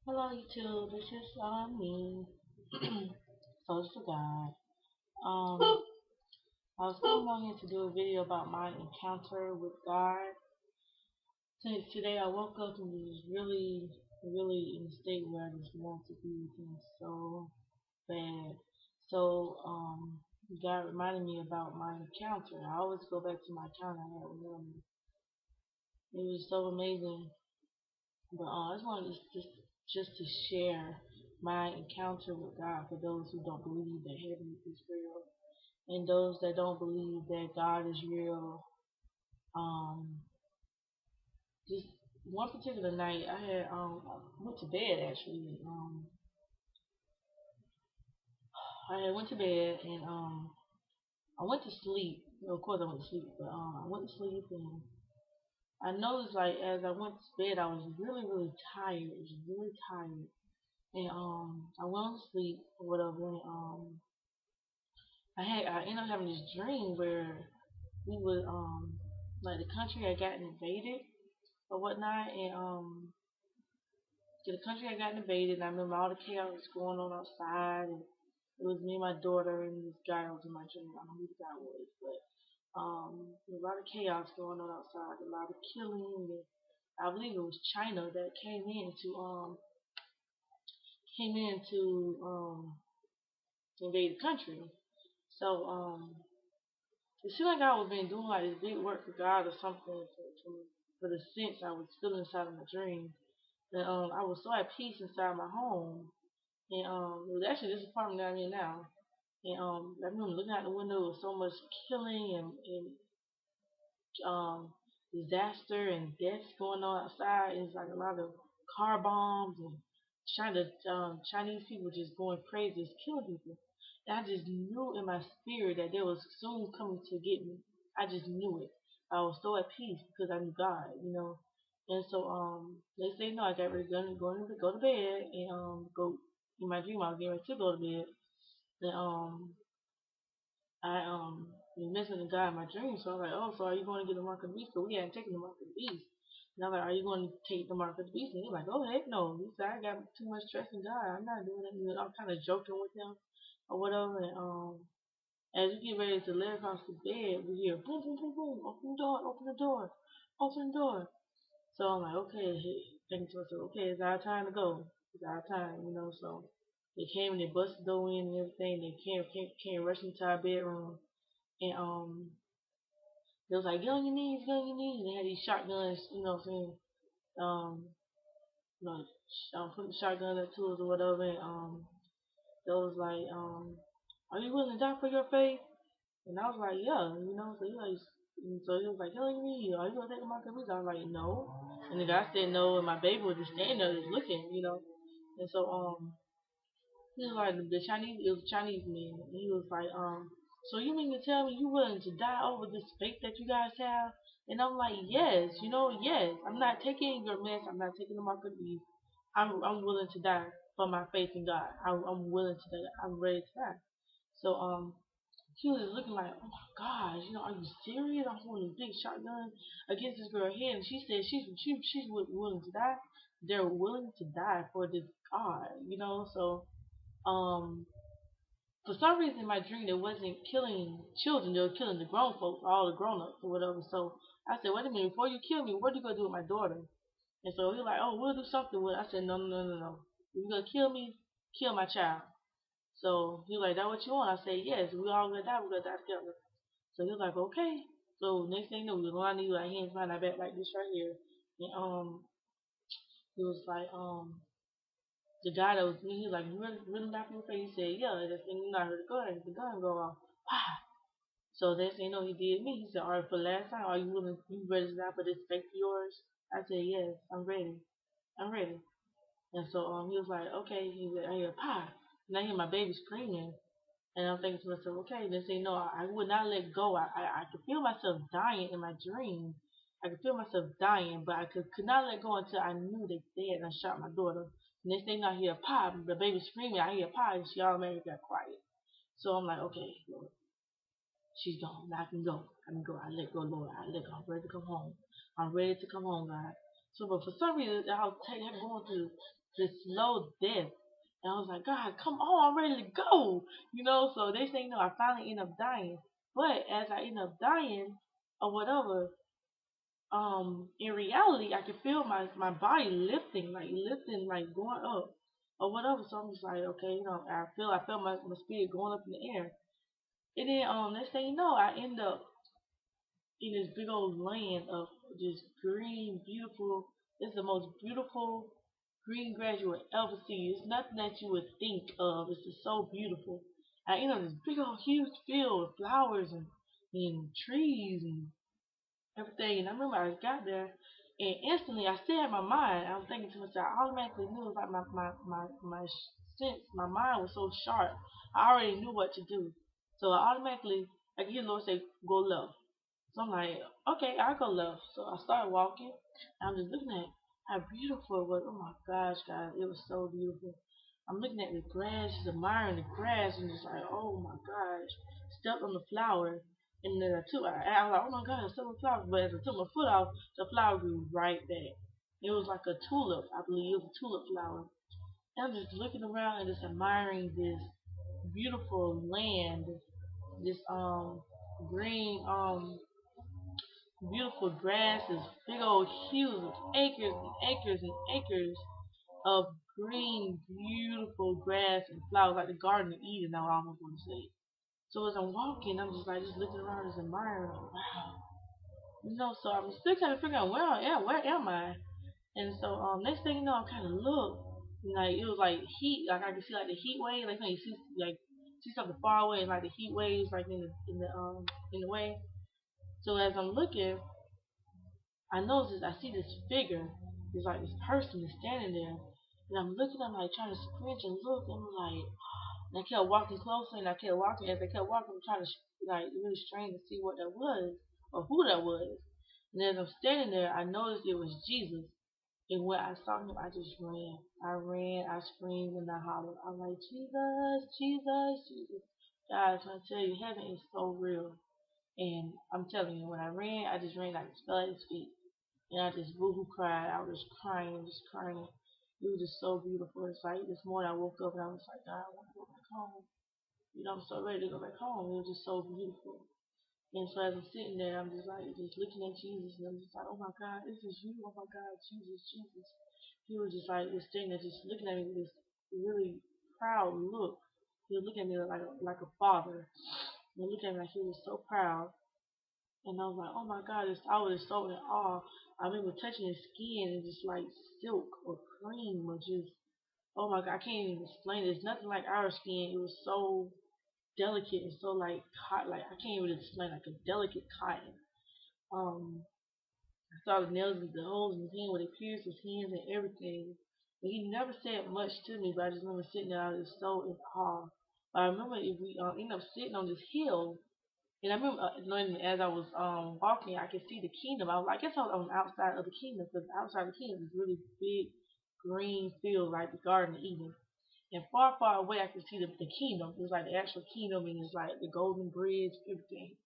Hello YouTube, this is me. Souls for God. Um, I was coming on here to do a video about my encounter with God. Since today I woke up and was really in a state where I just want to be with Him so bad. So God reminded me about my encounter. I always go back to my encounter I had with Him. It was so amazing. But I just wanted to share my encounter with God for those who don't believe that heaven is real and those that don't believe that God is real. Um, just one particular night, I went to bed actually. I went to bed and I went to sleep. Well, of course, I went to sleep, but I went to sleep and I noticed like as I went to bed, I was really tired. I was really tired. And I went to sleep or whatever. And, I ended up having this dream where we would like the country had gotten invaded or whatnot, and the country had gotten invaded. And I remember all the chaos going on outside, and it was me and my daughter and this guy was in my dream. I don't know who the guy was, but there was a lot of chaos going on outside, a lot of killing. And I believe it was China that came in to invade the country. So it seemed like I was been doing like this big work for God or something for the sense I was feeling inside of my dream. And I was so at peace inside my home. And it was actually this apartment that I'm in now. And I remember looking out the window, there was so much killing and um disaster and deaths going on outside. It's like a lot of car bombs and Chinese people just going crazy, just killing people. And I just knew in my spirit that they was soon coming to get me. I just knew it. I was so at peace because I knew God. And so they say no, I got ready to go to bed and go in my dream I was getting ready to go to bed. And I was missing the guy in my dream, so I was like, oh, so are you going to get the mark of the beast? So we hadn't taken the mark of the beast. And I was like, are you going to take the mark of the beast? And he's like, oh heck no. He said, I got too much trust in God. I'm not doing that. I'm kind of joking with him or whatever. And as we get ready to lay across the bed, we hear boom, boom, boom, boom. Open the door, open the door, open the door. So I'm like, okay, thinking to myself, okay, it's our time to go. It's our time. So they came and they busted the door in and everything. They came rushing to our bedroom. And they was like, get on your knees, get on your knees. And they had these shotguns, what I'm saying? Um, you know, putting the shotgun up to us or whatever. And they was like, are you willing to die for your faith? And I was like, yeah. So he was like, get on your knees. Are you gonna take a mark of I was like, no. And the guy said no, and my baby was just standing there just looking. And so he was like it was a Chinese man. And he was like, so you mean to tell me you willing to die over this faith that you guys have? And I'm like, yes, yes. I'm not taking your mess. I'm not taking the mark of the beast. I'm willing to die for my faith in God. I'm willing to die. I'm ready to die. So he was looking like, oh my gosh, are you serious? I'm holding a big shotgun against this girl's head, and she said she's willing to die. They're willing to die for this God. So um for some reason in my dream they wasn't killing children, they were killing the grown folks, all the grown ups or whatever. So I said, wait a minute, before you kill me, what are you gonna do with my daughter? And so he was like, oh, we'll do something with it. I said, no, no, no, no, no. If you're gonna kill me, kill my child. So he was like, that what you want? I said, yes, we all gonna die, we're gonna die together. So he was like, okay. So next thing you know, we was on our knees, our hands behind our back like this right here. And he was like, the guy that was me, he was like, you really not from your face? He said, yeah. That's when I heard the gun go off. Wow. So that's you know he did me. He said, all right, for the last time, are you ready to die for this faith of yours? I said, yes, I'm ready. I'm ready. And so he was like, okay. He said, I hear pie. And I hear my baby screaming. And I'm thinking to myself, okay, then say no, I would not let go. I could feel myself dying in my dream. I could feel myself dying, but I could not let go until I knew they had shot my daughter. Next thing I hear pop, the baby screaming, I hear pop, and she automatically got quiet. So I'm like, okay, Lord, she's gone. Now I can go. I can go. I let go, Lord. I let go. I'm ready to come home. I'm ready to come home, God. So, but for some reason, I was going through this slow death. And I was like, God, come on, I'm ready to go. So they say, I finally end up dying. But as I end up dying, or whatever, in reality, I could feel my body lifting, like going up, or whatever. So I'm just like, okay, I felt my spirit going up in the air. And then, next thing you know, I end up in this big old land of just green, beautiful. It's the most beautiful green grass you would ever see. It's nothing that you would think of. It's just so beautiful. I this big old huge field with flowers and trees and everything. And I remember I got there and instantly I said in my mind, I was thinking to myself, I automatically knew it was like my sense, my mind was so sharp. I already knew what to do. So I automatically, I could hear the Lord say, go left. So I'm like, okay, I'll go left. So I started walking. And I'm just looking at how beautiful it was. Oh my gosh, guys, it was so beautiful. I'm looking at the grass, just admiring the grass, and just like, oh my gosh. Stepped on the flower, and then I was like, oh my god, I stepped on the flower. But as I took my foot off, the flower grew right back. It was like a tulip, I believe. It was a tulip flower. And I'm just looking around and just admiring this beautiful land, this green beautiful grasses, big old huge acres and acres and acres of green, beautiful grass and flowers, like the Garden of Eden. Now I almost want to say. So as I'm walking, I'm just looking around, just admiring. Like, wow, So I'm still kind of figuring out where am I? And so next thing you know, I kind of look, like it was like heat, like I could see like the heat wave, like you see see something far away, and like the heat waves like in the way. So as I'm looking, I noticed I see this figure. It's like this person is standing there. And I'm looking, I'm like trying to squint and look, and I'm like, and I kept walking closer, and I kept walking. As I kept walking, I'm trying to like really strain to see what that was or who that was. And as I'm standing there, I noticed it was Jesus. And when I saw him, I just ran. I ran, I screamed, and I hollered. I'm like, Jesus, Jesus, Jesus. Guys, I tell you, heaven is so real. And I'm telling you, when I ran, I just ran, I just fell at his feet. And I just boohoo cried. I was crying, just crying. It was just so beautiful. It's like this morning I woke up and I was like, God, I want to go back home. I'm so ready to go back home. It was just so beautiful. And so as I'm sitting there, I'm just like, just looking at Jesus, and I'm just like, oh my God, this is you. Oh my God, Jesus, Jesus. He was just like, just sitting there, just looking at me with this really proud look. He was looking at me like a father. And looking at me like he was so proud. And I was like, oh my God, I was so in awe. I remember touching his skin and just like silk or cream or just, oh my God, I can't even explain it. It's nothing like our skin. It was so delicate and so like cotton, like I can't even explain, like a delicate cotton. I saw the nails and the holes in his hand where they pierced his hands and everything. And he never said much to me, but I just remember sitting there, I was just so in awe. But I remember if we ended up sitting on this hill, and I remember knowing as I was walking, I could see the kingdom. I guess I was on the outside of the kingdom, because outside the kingdom is really big green field like the Garden of Eden. And far, far away, I could see the kingdom. It was like the actual kingdom, and it's like the golden bridge, everything.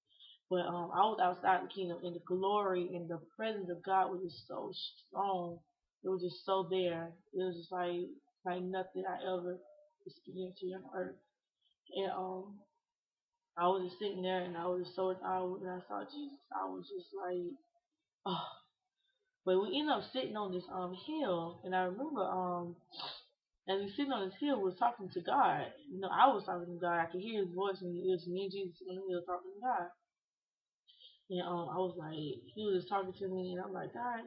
But I was outside the kingdom, and the glory and the presence of God was just so strong. It was just so there. It was just like nothing I ever experienced here on earth. And I was just sitting there, and I was just so when I saw Jesus, I was just like, oh. But we ended up sitting on this hill, and I remember as we sitting on this hill, we was talking to God. I was talking to God. I could hear his voice, and it was me and Jesus on the hill talking to God. And I was like, he was just talking to me, and I'm like, God,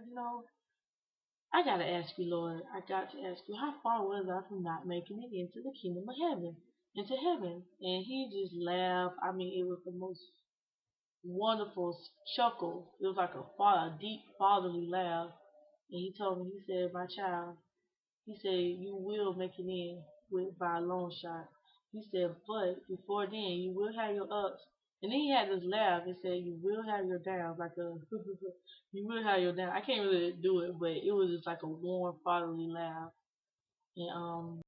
I gotta ask you, Lord. I got to ask you, how far was I from not making it into the kingdom of heaven, into heaven? And he just laughed. I mean, it was the most wonderful chuckle. It was like a deep fatherly laugh. And he told me, he said, my child, he said, you will make it in by a long shot. He said, but before then, you will have your ups. And then he had this laugh and said, you will have your downs, like a, you will have your downs. I can't really do it, but it was just like a warm, fatherly laugh. And